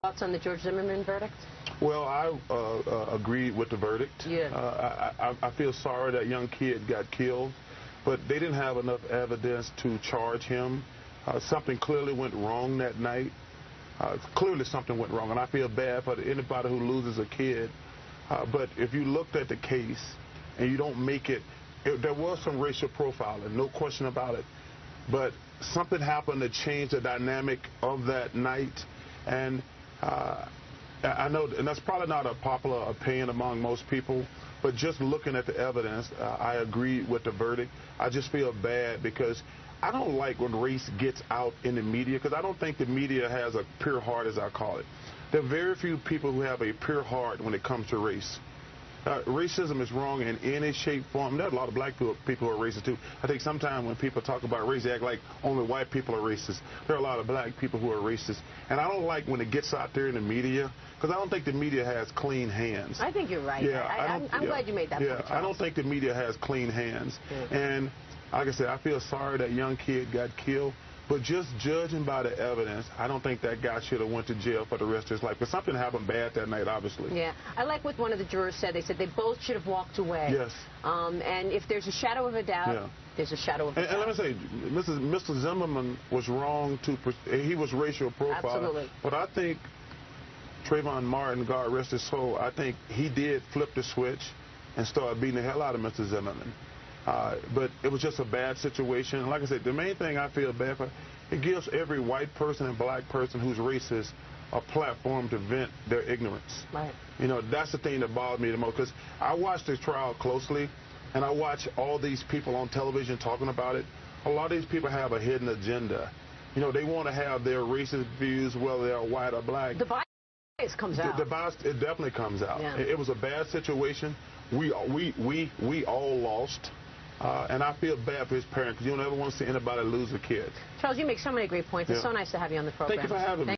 Thoughts on the George Zimmerman verdict? Well, I agreed with the verdict. Yeah. I feel sorry that young kid got killed, but they didn't have enough evidence to charge him. Something clearly went wrong that night. Clearly something went wrong, and I feel bad for anybody who loses a kid. But if you looked at the case and you don't make it, there was some racial profiling, no question about it. But something happened to change the dynamic of that night, and I know, and that's probably not a popular opinion among most people, but just looking at the evidence, I agree with the verdict. I just feel bad because I don't like when race gets out in the media, because I don't think the media has a pure heart, as I call it. There are very few people who have a pure heart when it comes to race. Racism is wrong in any shape, form. There are a lot of black people who are racist, too. I think sometimes when people talk about race, they act like only white people are racist. There are a lot of black people who are racist. And I don't like when it gets out there in the media, because I don't think the media has clean hands. I think you're right. Yeah, I'm glad you made that point, Yeah, Charles. I don't think the media has clean hands. Yeah. And like I said, I feel sorry that young kid got killed. But just judging by the evidence, I don't think that guy should have went to jail for the rest of his life. But something happened bad that night, obviously. Yeah. I like what one of the jurors said. They said they both should have walked away. Yes. And if there's a shadow of a doubt, there's a shadow of a doubt. And let me say, Mr. Zimmerman was wrong he was racial profiling. Absolutely. But I think Trayvon Martin, God rest his soul, I think he did flip the switch and start beating the hell out of Mr. Zimmerman. But it was just a bad situation. Like I said, the main thing I feel bad for, it gives every white person and black person who's racist a platform to vent their ignorance. Right. You know, that's the thing that bothers me the most, because I watched this trial closely, and I watch all these people on television talking about it. A lot of these people have a hidden agenda. You know, they want to have their racist views, whether they're white or black. The bias comes out. The bias, it definitely comes out. Yeah. It was a bad situation. We all lost. And I feel bad for his parents, because you don't ever want to see anybody lose a kid. Charles, you make so many great points. It's so nice to have you on the program. Thank you for having me.